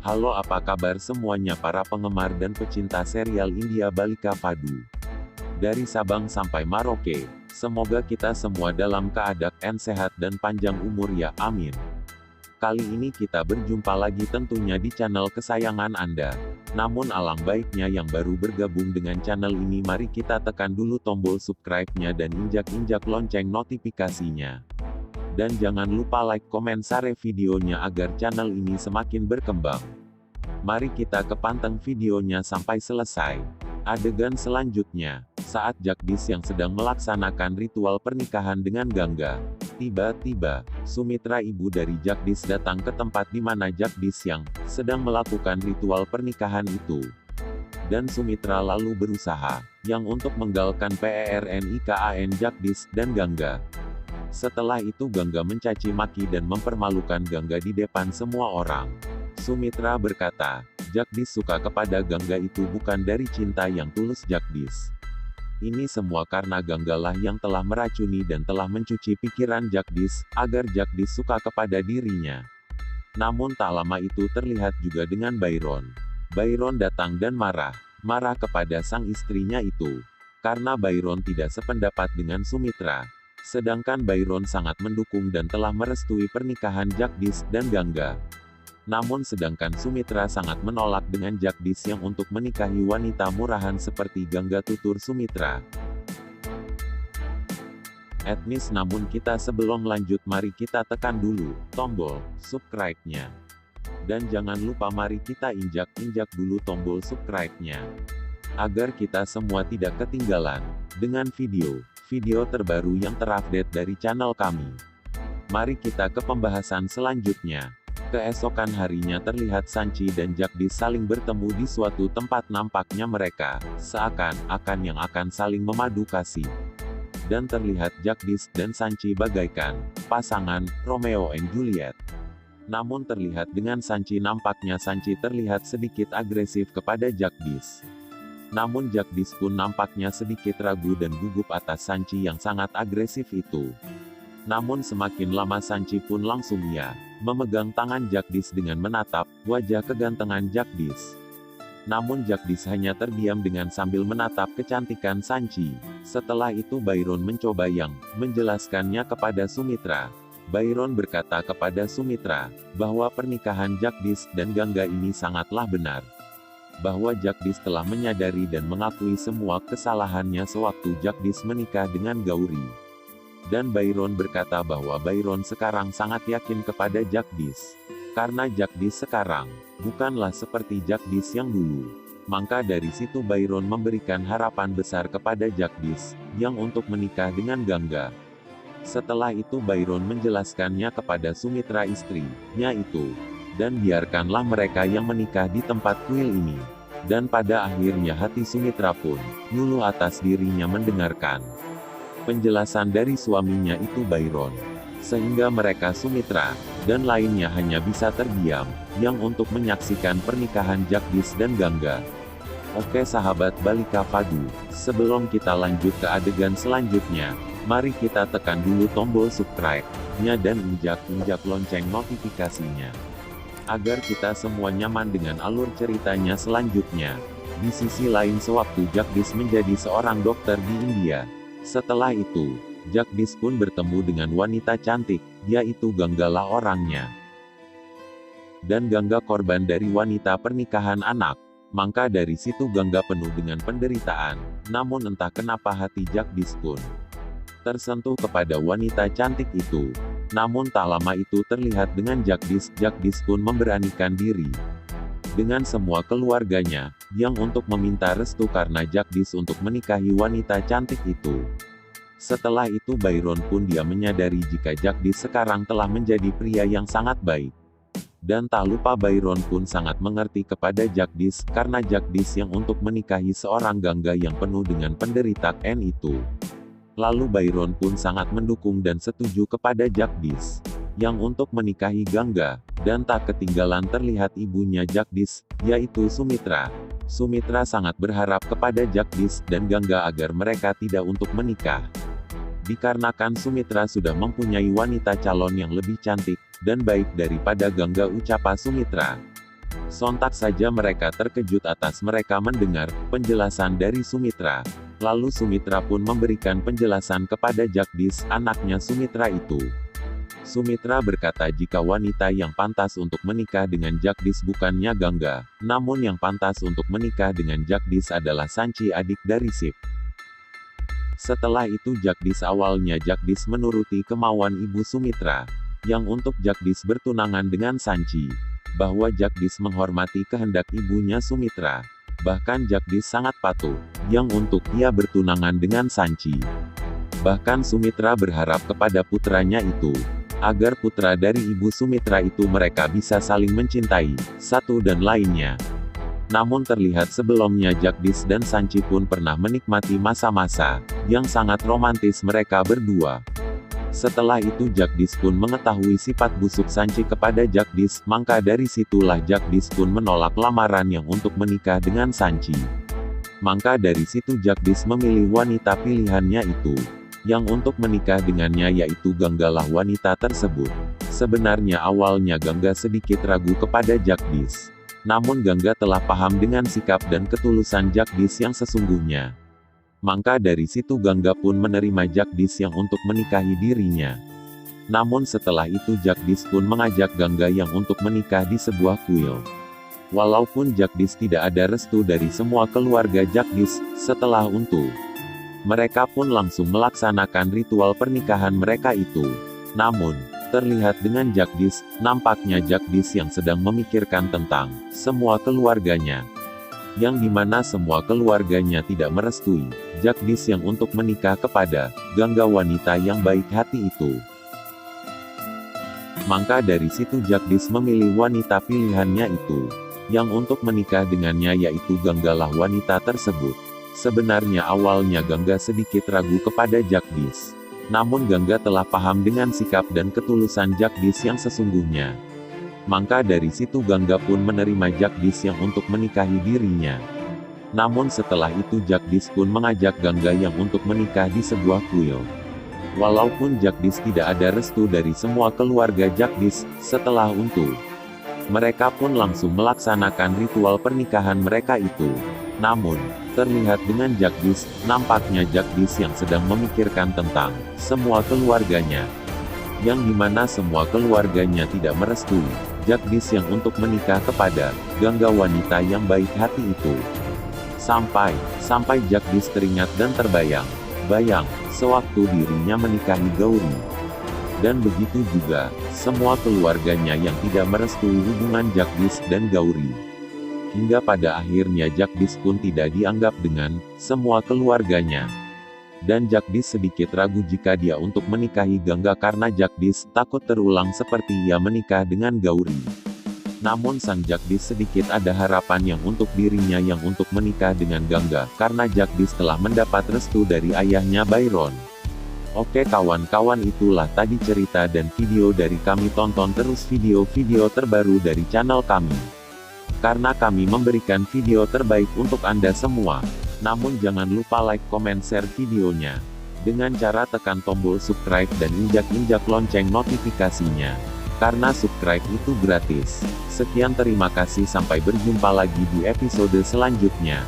Halo, apa kabar semuanya para penggemar dan pecinta serial India Balika Padu. Dari Sabang sampai Merauke, semoga kita semua dalam keadaan sehat dan panjang umur ya, amin. Kali ini kita berjumpa lagi tentunya di channel kesayangan Anda. Namun alang baiknya yang baru bergabung dengan channel ini, mari kita tekan dulu tombol subscribe-nya dan injak-injak lonceng notifikasinya. Dan jangan lupa like, komen, share videonya agar channel ini semakin berkembang. Mari kita kepanteng videonya sampai selesai. Adegan selanjutnya, saat Jagdish yang sedang melaksanakan ritual pernikahan dengan Gangga. Tiba-tiba, Sumitra, ibu dari Jagdish, datang ke tempat di mana Jagdish yang sedang melakukan ritual pernikahan itu. Dan Sumitra lalu berusaha yang untuk menggalakkan pernikahan Jagdish dan Gangga. Setelah itu Gangga mencaci maki dan mempermalukan Gangga di depan semua orang. Sumitra berkata, Jagdish suka kepada Gangga itu bukan dari cinta yang tulus Jagdish. Ini semua karena Gangga lah yang telah meracuni dan telah mencuci pikiran Jagdish, agar Jagdish suka kepada dirinya. Namun tak lama itu terlihat juga dengan Byron. Byron datang dan marah kepada sang istrinya itu. Karena Byron tidak sependapat dengan Sumitra. Sedangkan Byron sangat mendukung dan telah merestui pernikahan Jagdish dan Gangga. Namun sedangkan Sumitra sangat menolak dengan Jagdish yang untuk menikahi wanita murahan seperti Gangga, tutur Sumitra. Etnis. Namun kita sebelum lanjut, mari kita tekan dulu tombol subscribe-nya. Dan jangan lupa mari kita injak-injak dulu tombol subscribe-nya. Agar kita semua tidak ketinggalan dengan video terbaru yang terupdate dari channel kami. Mari kita ke pembahasan selanjutnya. Keesokan harinya terlihat Sanchi dan Jagdish saling bertemu di suatu tempat. Nampaknya mereka seakan-akan yang akan saling memadu kasih. Dan terlihat Jagdish dan Sanchi bagaikan pasangan Romeo and Juliet. Namun terlihat dengan Sanchi, nampaknya Sanchi terlihat sedikit agresif kepada Jagdish. Namun Jagdish pun nampaknya sedikit ragu dan gugup atas Sanchi yang sangat agresif itu. Namun semakin lama Sanchi pun langsung memegang tangan Jagdish dengan menatap wajah kegantengan Jagdish. Namun Jagdish hanya terdiam dengan sambil menatap kecantikan Sanchi. Setelah itu Byron mencoba yang menjelaskannya kepada Sumitra. Byron berkata kepada Sumitra bahwa pernikahan Jagdish dan Gangga ini sangatlah benar. Bahwa Jagdish telah menyadari dan mengakui semua kesalahannya sewaktu Jagdish menikah dengan Gauri. Dan Byron berkata bahwa Byron sekarang sangat yakin kepada Jagdish. Karena Jagdish sekarang bukanlah seperti Jagdish yang dulu. Maka dari situ Byron memberikan harapan besar kepada Jagdish yang untuk menikah dengan Gangga. Setelah itu Byron menjelaskannya kepada Sumitra, istrinya itu. Dan biarkanlah mereka yang menikah di tempat kuil ini. Dan pada akhirnya hati Sumitra pun luluh atas dirinya mendengarkan penjelasan dari suaminya itu Byron. Sehingga mereka Sumitra dan lainnya hanya bisa terdiam yang untuk menyaksikan pernikahan Jagdish dan Gangga. Oke sahabat Balika Padu, sebelum kita lanjut ke adegan selanjutnya, mari kita tekan dulu tombol subscribe-nya dan injak-injak lonceng notifikasinya. Agar kita semua nyaman dengan alur ceritanya selanjutnya. Di sisi lain, sewaktu Jagdish menjadi seorang dokter di India. Setelah itu, Jagdish pun bertemu dengan wanita cantik, yaitu Gangga lah orangnya. Dan Gangga korban dari wanita pernikahan anak. Maka dari situ Gangga penuh dengan penderitaan, namun entah kenapa hati Jagdish pun tersentuh kepada wanita cantik itu. Namun tak lama itu terlihat dengan Jagdish pun memberanikan diri dengan semua keluarganya, yang untuk meminta restu karena Jagdish untuk menikahi wanita cantik itu. Setelah itu Byron pun dia menyadari jika Jagdish sekarang telah menjadi pria yang sangat baik. Dan tak lupa Byron pun sangat mengerti kepada Jagdish, karena Jagdish yang untuk menikahi seorang Gangga yang penuh dengan penderitaan itu. Lalu Byron pun sangat mendukung dan setuju kepada Jagdish yang untuk menikahi Gangga. Dan tak ketinggalan terlihat ibunya Jagdish, yaitu Sumitra. Sumitra sangat berharap kepada Jagdish dan Gangga agar mereka tidak untuk menikah. Dikarenakan Sumitra sudah mempunyai wanita calon yang lebih cantik dan baik daripada Gangga, ucap Sumitra. Sontak saja mereka terkejut atas mereka mendengar penjelasan dari Sumitra. Lalu Sumitra pun memberikan penjelasan kepada Jagdish, anaknya Sumitra itu. Sumitra berkata jika wanita yang pantas untuk menikah dengan Jagdish bukannya Gangga, namun yang pantas untuk menikah dengan Jagdish adalah Sanchi, adik dari Sip. Setelah itu awalnya Jagdish menuruti kemauan ibu Sumitra, yang untuk Jagdish bertunangan dengan Sanchi, bahwa Jagdish menghormati kehendak ibunya Sumitra. Bahkan Jagdish sangat patuh, yang untuk ia bertunangan dengan Sanchi. Bahkan Sumitra berharap kepada putranya itu, agar putra dari ibu Sumitra itu mereka bisa saling mencintai, satu dan lainnya. Namun terlihat sebelumnya Jagdish dan Sanchi pun pernah menikmati masa-masa yang sangat romantis mereka berdua. Setelah itu Jagdish pun mengetahui sifat busuk Sanchi kepada Jagdish, maka dari situlah Jagdish pun menolak lamaran yang untuk menikah dengan Sanchi. Maka dari situ Jagdish memilih wanita pilihannya itu, yang untuk menikah dengannya yaitu Gangga lah wanita tersebut. Sebenarnya awalnya Gangga sedikit ragu kepada Jagdish. Namun Gangga telah paham dengan sikap dan ketulusan Jagdish yang sesungguhnya. Maka dari situ Gangga pun menerima Jagdish yang untuk menikahi dirinya. Namun setelah itu Jagdish pun mengajak Gangga yang untuk menikah di sebuah kuil. Walaupun Jagdish tidak ada restu dari semua keluarga Jagdish, setelah untuk mereka pun langsung melaksanakan ritual pernikahan mereka itu. Namun, terlihat dengan Jagdish, nampaknya Jagdish yang sedang memikirkan tentang semua keluarganya. Yang dimana semua keluarganya tidak merestui Jagdish yang untuk menikah kepada Gangga wanita yang baik hati itu. Maka dari situ Jagdish memilih wanita pilihannya itu, yang untuk menikah dengannya yaitu Gangga lah wanita tersebut. Sebenarnya awalnya Gangga sedikit ragu kepada Jagdish. Namun Gangga telah paham dengan sikap dan ketulusan Jagdish yang sesungguhnya. Maka dari situ Gangga pun menerima Jagdish yang untuk menikahi dirinya. Namun setelah itu Jagdish pun mengajak Gangga yang untuk menikah di sebuah kuil. Walaupun Jagdish tidak ada restu dari semua keluarga Jagdish, setelah untuk mereka pun langsung melaksanakan ritual pernikahan mereka itu. Namun, terlihat dengan Jagdish, nampaknya Jagdish yang sedang memikirkan tentang semua keluarganya. Yang dimana semua keluarganya tidak merestui Jagdish yang untuk menikah kepada Gangga wanita yang baik hati itu. Sampai Jagdish teringat dan terbayang sewaktu dirinya menikahi Gauri. Dan begitu juga, semua keluarganya yang tidak merestui hubungan Jagdish dan Gauri. Hingga pada akhirnya Jagdish pun tidak dianggap dengan semua keluarganya. Dan Jagdish sedikit ragu jika dia untuk menikahi Gangga karena Jagdish takut terulang seperti ia menikah dengan Gauri. Namun sang Jagdish sedikit ada harapan yang untuk dirinya yang untuk menikah dengan Gangga, karena Jagdish telah mendapat restu dari ayahnya Byron. Oke kawan-kawan, itulah tadi cerita dan video dari kami. Tonton terus video-video terbaru dari channel kami, karena kami memberikan video terbaik untuk Anda semua. Namun jangan lupa like, comment, share videonya dengan cara tekan tombol subscribe dan injak-injak lonceng notifikasinya, karena subscribe itu gratis. Sekian, terima kasih, sampai berjumpa lagi di episode selanjutnya.